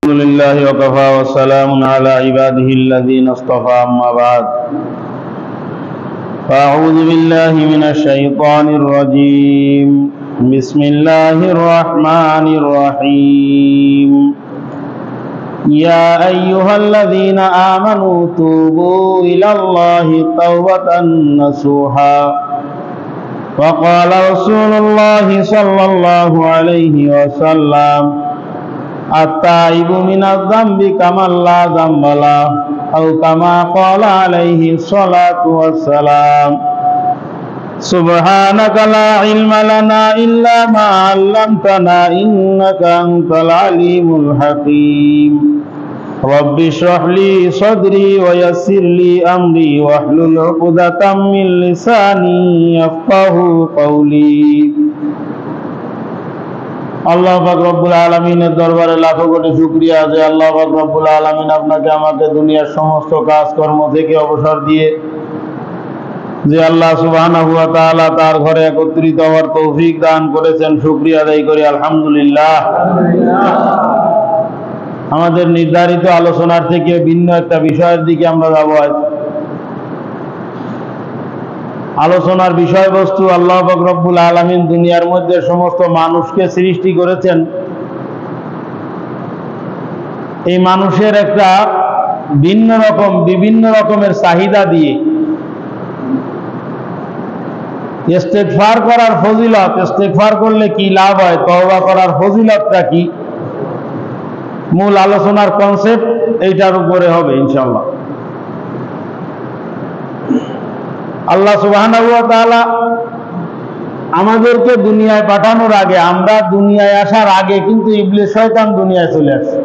الحمد لله وكفى والسلام على عباده الذين اصطفى أما بعد فأعوذ بالله من الشيطان الرجيم بسم الله الرحمن الرحيم يا أيها الذين آمنوا توبوا إلى الله توبة نصوحا وقال رسول الله صلى الله عليه وسلم التائب من الذنب كمن لا ذنب له أو كما قال عليه الصلاة والسلام سبحانك لا علم لنا إلا ما علمتنا إنك أنت العليم الحكيم رب اشرح لي صدري ويسر لي أمري واحلل عقدة من لساني يفقهوا قولي আল্লাহ পাক রব্বুল আলামিনের দরবারে লাখো কোটি শুকরিয়া যে আল্লাহ পাক রব্বুল আলামিন আপনাকে আমাকে দুনিয়ার সমস্ত কাজকর্ম থেকে অবসর দিয়ে যে আল্লাহ সুবহানাহু ওয়া তাআলা তার ঘরে একত্রিত হওয়ার তৌফিক দান করেছেন, শুকরিয়া আদায় করি আলহামদুলিল্লাহ। আমাদের নির্ধারিত আলোচনার থেকে ভিন্ন একটা বিষয়ের দিকে আমরা যাব। আলোচনার বিষয়বস্তু আল্লাহ পাক রব্বুল আলামিন দুনিয়ার মধ্যে সমস্ত মানুষকে সৃষ্টি করেছেন। এই মানুষের একটা বিভিন্ন রকমের চাহিদা দিয়ে ইস্তেগফার করার ফজিলত, ইস্তেগফার করলে কি লাভ হয়, তওবা করার ফজিলতটা কি, মূল আলোচনার কনসেপ্ট এইটার উপরে হবে ইনশাআল্লাহ। আল্লাহ সুবহানাহু ওয়া তাআলা আমাদেরকে দুনিয়ায় পাঠানোর আগে, আমরা দুনিয়ায় আসার আগে কিন্তু ইবলিস শয়তান দুনিয়ায় চলে আসে।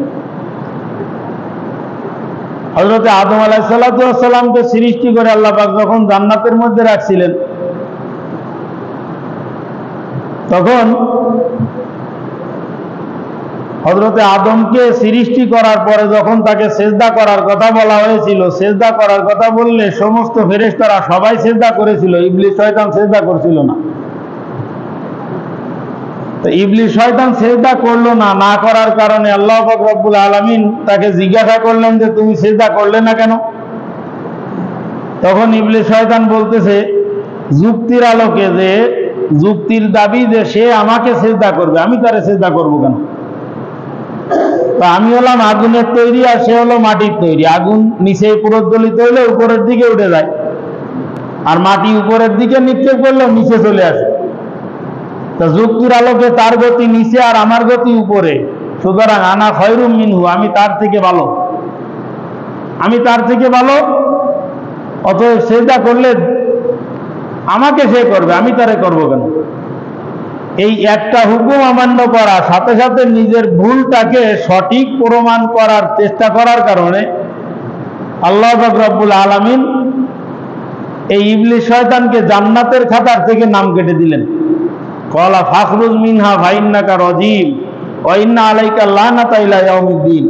হযরত আদম আলাইহিস সালাতু ওয়াস সালামকে সৃষ্টি করে আল্লাহ পাক যখন জান্নাতের মধ্যে রাখছিলেন, তখন হযরত আদমকে সৃষ্টি করার পরে যখন তাকে সেজদা করার কথা বলা হয়েছিল, সেজদা করার কথা বললে সমস্ত ফেরেশতারা সবাই সেজদা করেছিল, ইবলিস শয়তান সেজদা করছিল না। তো ইবলিস শয়তান সেজদা করলো না, না করার কারণে আল্লাহ পাক রব্বুল আলামিন তাকে জিজ্ঞাসা করলেন যে তুমি সেজদা করলে না কেন? তখন ইবলিস শয়তান বলতেছে যুক্তির আলোকে, যে যুক্তির দাবি যে সে আমাকে সেজদা করবে, আমি তারে সেজদা করব কেন? তো আমি হলাম আগুনের তৈরি আর সে হলো মাটির তৈরি। আগুন নিচে প্রজ্বলিত হইলে উপরের দিকে উঠে যায়, আর মাটি উপরের দিকে নিক্ষেপ করলে নিচে চলে আসে। তো যুক্তির আলোকে তার গতি নিচে আর আমার গতি উপরে, সুতরাং আনা খায়রুম মিনহু, আমি তার থেকে ভালো, আমি তার থেকে ভালো, অতএব সেজদা করলে আমাকে সে করবে, আমি তারে করব কেন? এই একটা হুকুম অমান্য করা, সাথে সাথে নিজের ভুলটাকে সঠিক প্রমাণ করার চেষ্টা করার কারণে আল্লাহ পাক রব্বুল আলামিন এই ইবলিস শয়তানকে জান্নাতের খাতার থেকে নাম কেটে দিলেন। ক্বালা ফাখরুজ মিনহা ফাইন্নাকা রাজিম ওয়া ইন্না আলাইকা লানাতা ইলা ইয়াউমিদ্দিন।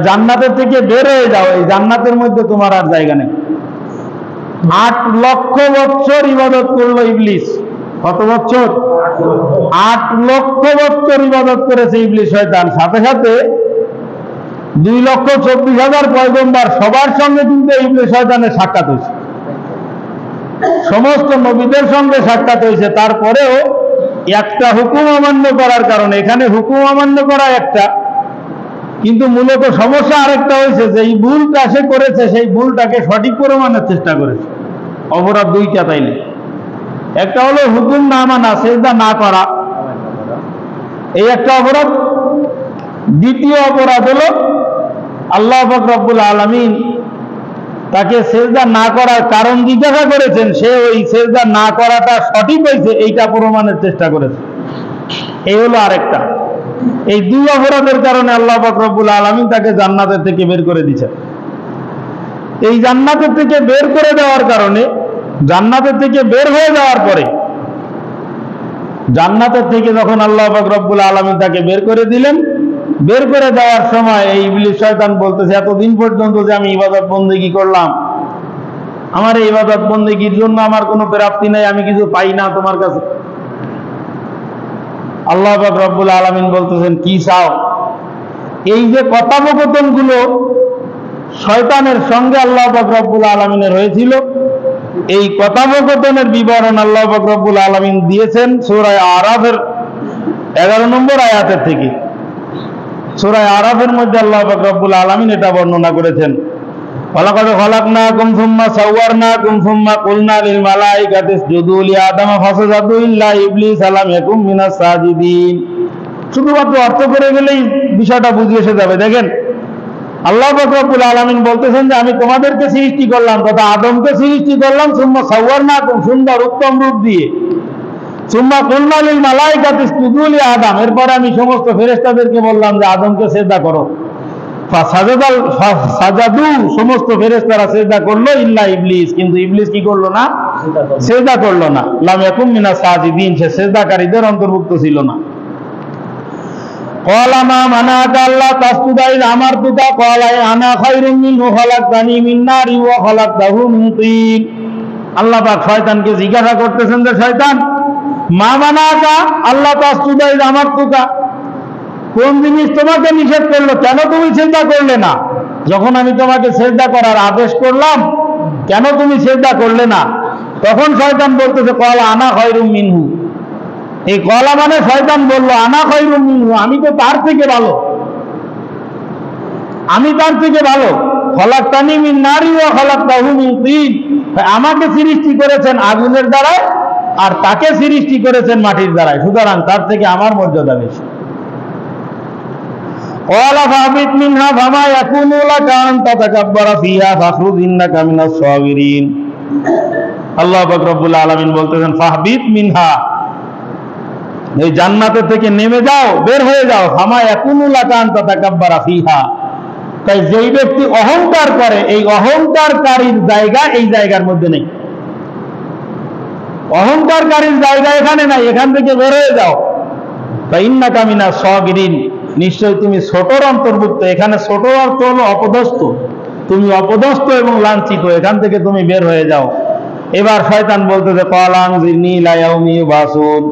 জান্নাতের থেকে বের হয়ে যাও, এই জান্নাতের মধ্যে তোমার আর জায়গা নেই। 8 লক্ষ বছর ইবাদত করলো ইবলিস। কত বছর? 8 লক্ষ বছর ইবাদত করেছে ইবলিস শয়তান। সাথে সাথে 2,24,000 পয়গম্বর সবার সঙ্গে কিন্তু ইবলিস শয়তানের সাক্ষাৎ হয়েছে, সমস্ত নবীদের সঙ্গে সাক্ষাৎ হয়েছে। তারপরেও একটা হুকুম অমান্য করার কারণে, এখানে হুকুম অমান্য করা একটা, কিন্তু মূলত সমস্যা আরেকটা হয়েছে যে এই ভুলটা সে করেছে, সেই ভুলটাকে সঠিক প্রমাণের চেষ্টা করেছে। অপরাধ দুইটা তাইলে, একটা হলো হুকুম না মানা, সেজদা না করা, এই একটা অপরাধ। দ্বিতীয় অপরাধ হলো আল্লাহ পাক রব্বুল আলামিন তাকে সেজদা না করার কারণ জিজ্ঞাসা করেছেন, সে ওই সেজদা না করাটা সঠিক হয়েছে এইটা প্রমাণের চেষ্টা করেছে, এই হলো আরেকটা। এই দুই অপরাধের কারণে আল্লাহ পাক রব্বুল আলামিন তাকে জান্নাতের থেকে বের করে দিয়েছে। এই জান্নাতের থেকে বের করে দেওয়ার কারণে, জান্নাতের থেকে বের হয়ে যাওয়ার পরে, জান্নাতের থেকে যখন আল্লাহ পাক রব্বুল আলামিন তাকে বের করে দিলেন, বের করে দেওয়ার সময় এই ইবলিস শয়তান বলতেছে এতদিন পর্যন্ত যে আমি ইবাদত বন্দেগী করলাম, আমার এই ইবাদত বন্দেগীর জন্য আমার কোনো প্রাপ্তি নাই, আমি কিছু পাই না তোমার কাছে। আল্লাহ পাক রব্বুল আলামিন বলতেছেন কি চাও? এই যে কথোপকথন গুলো শয়তানের সঙ্গে আল্লাহ পাক রব্বুল আলামিনের হয়েছিল, এই কথোপকথনের বিবরণ আল্লাহ পাক রব্বুল আলামিন দিয়েছেন সূরা আরাফের 11 নম্বর আয়াতের থেকে। সূরা আরাফের মধ্যে আল্লাহ পাক রব্বুল আলামিন এটা বর্ণনা করেছেন, ওয়ালাকাদ খালাকনাকুম সুম্মা সাওয়ারনাকুম সুম্মা কুলনা লিল মালাইকাতি ইসজুদু লি আদামা ফাসাজাদু ইল্লা ইবলিস লাম ইয়াকুম মিনাস সাজিদিন। শুধুমাত্র অর্থ করে গেলেই বিষয়টা বুঝে এসে যাবে। দেখেন, আল্লাহ পাক রব্বুল আলামিন বলতেছেন যে আমি তোমাদেরকে সৃষ্টি করলাম, তথা আদমকে সৃষ্টি করলাম, সুম্মা সাওয়ারনাকুম, সুন্দর উত্তম রূপ দিয়ে, সুম্মা কুলনা লিল মালাইকাতি ইসজুদু লি আদম, এরপরে আমি সমস্ত ফেরেশতাদেরকে বললাম যে আদমকে সিজদা করো। ফাসাজাদু, সমস্ত ফেরেশতারা সিজদা করলো, ইল্লা ইবলিস, কিন্তু ইবলিস কি করলো না? সিজদা করলো না। লাম ইয়াকুম মিনাস সাজিদিন, সে সিজদাকারীদের অন্তর্ভুক্ত ছিল না। ক্বালা মা মানাকা আল্লা তাসজুদা ইয আমারতুকা ক্বালা আনা খায়রুম মিনহু খালাকতানি মিন নারি ওয়া খালাকতাহু মিন তিন। আল্লাহ পাক শয়তানকে জিজ্ঞাসা করতেছেন যে শয়তান, মা মানাকা আল্লা তাসজুদা ইয আমারতুকা, কোন জিনিস তোমাকে নিষেধ করলো, কেন তুমি সিজদা করলে না? যখন আমি তোমাকে সিজদা করার আদেশ করলাম, কেন তুমি সিজদা করলে না? তখন শয়তান বলতেছে ক্বালা আনা খায়রুম মিনহু। এই ক্বালা মানে শয়তান বলল আনা খায়রুম মিনহু, আমি তো তার থেকে ভালো, আমি তার থেকে ভালো। খালাকতানি মিন নারি ওয়া খালাকতাহু মিন তিন, আমাকে সৃষ্টি করেছেন আগুনের দ্বারায় আর তাকে সৃষ্টি করেছেন মাটির দ্বারায়, সুতরাং তার থেকে আমার মর্যাদা বেশি। ক্বালা ফাহবিত মিনহা ফামা ইয়াকুনু লাকা আন তাতাকাব্বারা ফিহা ফাখরুজ ইন্নাকা মিনাস সাগিরিন। আল্লাহ পাক রব্বুল আলামিন বলতেছেন ফাহবিত মিনহা, এই জান্নাতের থেকে নেমে যাও, বের হয়ে যাও। ফামা ইয়াকুনু লাকা আন তাতাকাব্বারা ফিহা, তাই যেই ব্যক্তি অহংকার করে, এই অহংকারকারীর জায়গা এই জায়গার মধ্যে নেই, অহংকারকারীর জায়গা এখানে নাই, এখান থেকে বের হয়ে যাও। ইন্নাকা মিনাস সাগিরিন, নিশ্চয় তুমি ছোটর অন্তর্ভুক্ত। এখানে ছোট অর্থ হলো অপদস্থ, তুমি অপদস্থ এবং লাঞ্ছিত, এখান থেকে তুমি বের হয়ে যাও। এবার শয়তান বলতেছে ক্বালা আনজিরনি ইলা ইয়াউমি ইউবাসুন।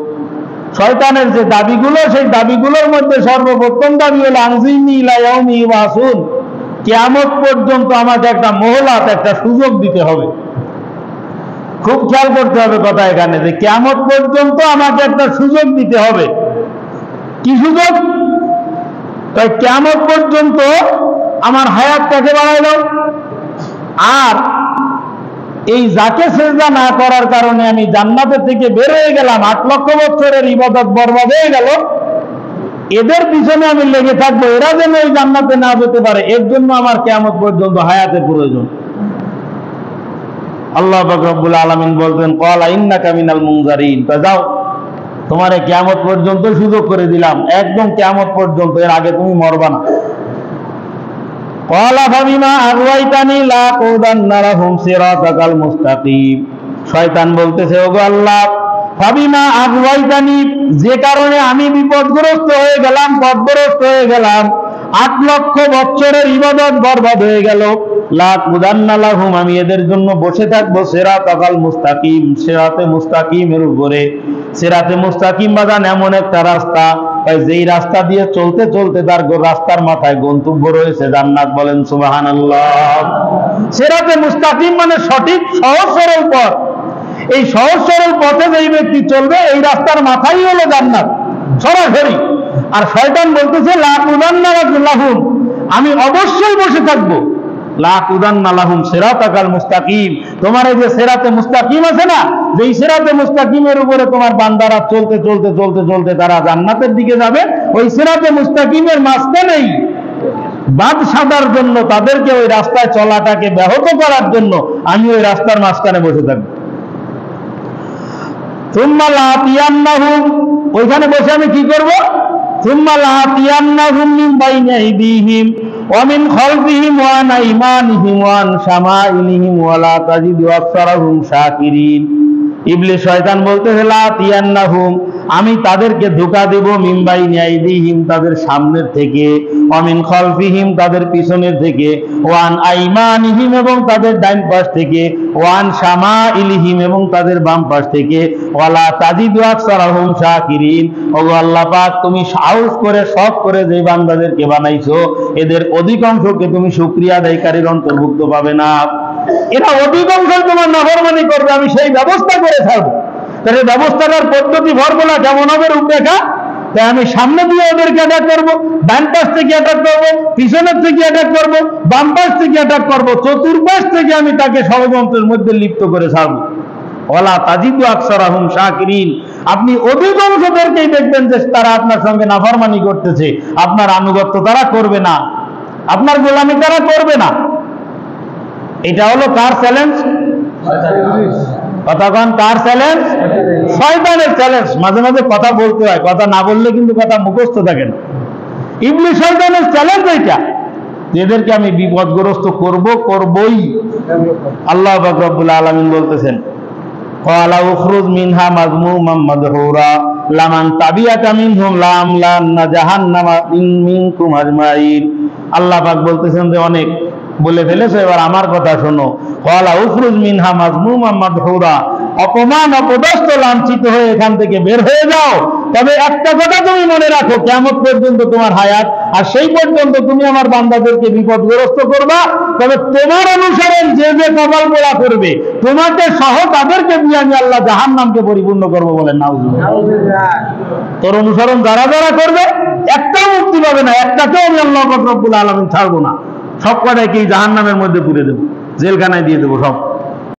শয়তানের যে দাবিগুলো, সেই দাবিগুলোর মধ্যে সর্বপ্রথম দাবি হলো আনজিরনি ইলা ইয়াউমি ইউবাসুন, কিয়ামত পর্যন্ত আমাকে একটা মোহলাত, একটা সুযোগ দিতে হবে। খুব খেয়াল করতে হবে কথা এখানে, যে কিয়ামত পর্যন্ত আমাকে একটা সুযোগ দিতে হবে। কি সুযোগ? তাই কিয়ামত পর্যন্ত আমার হায়াতটাকে বাড়াই দাও, আর এই যাকে সিজদা না করার কারণে আমি জান্নাতের থেকে বের হয়ে গেলাম, 8 লক্ষ বছরের ইবাদত বরবাদ হয়ে গেল, এদের পিছনে আমি লেগে থাকবো, এরা যেন এই জান্নাতে না যেতে পারে, এর জন্য আমার কিয়ামত পর্যন্ত হায়াতের প্রয়োজন। আল্লাহ পাক রব্বুল আলামিন বলতেন ক্বালা ইন্নাকা মিনাল মুনজারিন, তো যাও, তোমারে কিয়ামত পর্যন্ত সুযোগ করে দিলাম, একদম কিয়ামত পর্যন্ত, এর আগে তুমি মরবা না। ক্বালা ফাবিমা আগওয়াইতানি লা কুদান্না লাহুম সিরাতাকাল মুস্তাকিম। শয়তান বলতেছে ওগো আল্লাহ, ফাবিমা আগওয়াইতানি, যে কারণে আমি বিপদগ্রস্ত হয়ে গেলাম, পথভ্রষ্ট হয়ে গেলাম, 8 লক্ষ বছরের ইবাদত বরবাদ হয়ে গেল, লা কুদান্না লাহুম, আমি এদের জন্য বসে থাকবো সিরাতাকাল মুস্তাকিম, সিরাতে মুস্তাকিমের উপরে। সিরাতে মুস্তাকিম বাজান এমন একটা রাস্তা, যেই রাস্তা দিয়ে চলতে চলতে তার রাস্তার মাথায় গন্তব্য রয়েছে জান্নাত। বলেন সুবহানাল্লাহ। সিরাতে মুস্তাকিম মানে সঠিক সহজ সরল পথ। এই সহজ সরল পথে যেই ব্যক্তি চলবে, এই রাস্তার মাথায় হলো জান্নাত সরাসরি। আর শয়তান বলতেছে লা কুদান্না লাহুম, আমি অবশ্যই বসে থাকবো, লা কুদান্না লাহুম সিরাতাকাল মুস্তাকিম, তোমার এই যে সিরাতে মুস্তাকিম আছে না, যেই সিরাতে মুস্তাকিমের উপরে তোমার বান্দারা চলতে চলতে চলতে চলতে তারা জান্নাতের দিকে যাবে, ওই সিরাতে মুস্তাকিমের মাঝখানেই বাদ সাধার জন্য, তাদেরকে ওই রাস্তায় চলাটাকে ব্যাহত করার জন্য আমি ওই রাস্তার মাঝখানে বসে থাকবো। সুম্মা লাআতিয়ান্নাহুম, ওইখানে বসে আমি কি করব? সুম্মা লাআতিয়ান্নাহুম মিন বাইনি আইদিহিম ওয়া মিন খালফিহিম ওয়া আন আইমানিহিম ওয়া আন শামাইলিহিম ওয়া লা তাজিদু আকসারাহুম শাকিরিন। ইবলিস শয়তান বলতেছে লা তিয়ান্নাহুম, আমি তাদেরকে ধোঁকা দেব, মিন বাইনি আইদিহিম, তাদের সামনের থেকে, ওয়া মিন খালফিহিম, তাদের পিছনের থেকে, ওয়ান আইমানিহিম, এবং তাদের ডান পাশ থেকে, ওয়ান শামাইলিহিম, এবং তাদের বাম পাশ থেকে, ওয়ালা তাজিদু আকসারাহুম শাকিরিন। ওগো আল্লাহ পাক, তুমি সাহস করে শখ করে যে বান্দাদেরকে বানাইছো, এদের অধিকাংশকে তুমি শুকরিয়া আদায়কারীর অন্তর্ভুক্ত পাবে না। এরা অধিকাংশ তোমার নাফরমানি করবে, আমি সেই ব্যবস্থা করে থাকবো। তাহলে ব্যবস্থাটার পদ্ধতি ফর্মুলা কেমন হবে, রূপরেখা? তাই আমি সামনে দিয়ে ওদেরকে অ্যাটাক করবো, ডান পাশ থেকে অ্যাটাক করবো, পিছনের থেকে অ্যাটাক করবো, বাম পাশ থেকে অ্যাটাক করবো, চতুর্পাশ থেকে আমি তাকে ষড়যন্ত্রের মধ্যে লিপ্ত করে ছাড়বো। ওয়ালা তাজিদু আকসারাহুম শাকিরিন, আপনি অধিকাংশদেরকেই দেখবেন যে তারা আপনার সঙ্গে নাফরমানি করতেছে, আপনার আনুগত্য তারা করবে না, আপনার গোলামি তারা করবে না। এটা হলো কার চ্যালেঞ্জ? কথাগণ কার চ্যালেঞ্জ? শয়তানের চ্যালেঞ্জ। মাঝে মাঝে কথা বলতে হয়, কথা না বললে কিন্তু কথা মুখস্থ থাকে না। ইবলিস শয়তানের চ্যালেঞ্জ এইটা, এদেরকে আমি বিপদগ্রস্ত করবই। আল্লাহ পাক রব্বুল আলামিন বলতেছেন, ক্বালা উখরুজ মিনহা মাযমুমান মাদহুরা লামান তাবিআকা মিনহুম লামলান্না জাহান্নামা মিনকুম আজমাইন। আল্লাহ পাক বলতেছেন যে অনেক বলে ফেলেছো, এবার আমার কথা শোনো। ক্বালা উখরুজ মিনহা মাযমুমান মাদহুরা, অপমান অপদস্থ লাঞ্ছিত হয়ে এখান থেকে বের হয়ে যাও। তবে একটা কথা তুমি মনে রাখো, কিয়ামত পর্যন্ত তোমার হায়াত, আর সেই পর্যন্ত তুমি আমার বান্দাদেরকে বিপদগ্রস্ত করবা। তবে তোমার অনুসরণ যে যে কপাল পোড়া করবে, তোমাকে সহ তাদেরকে দিয়ে আমি আল্লাহ জাহান্নামকে পরিপূর্ণ করবো। বলেন নাউজুবিল্লাহ। তোর অনুসরণ যারা যারা করবে, একটাও মুক্তি পাবে না, একটাকেও আমি আল্লাহ পাক রব্বুল আলামিন ছাড়বো না, সব কটাকে জাহান্নামের মধ্যে পুরে দেবো, জেলখানায় দিয়ে দেবো সব।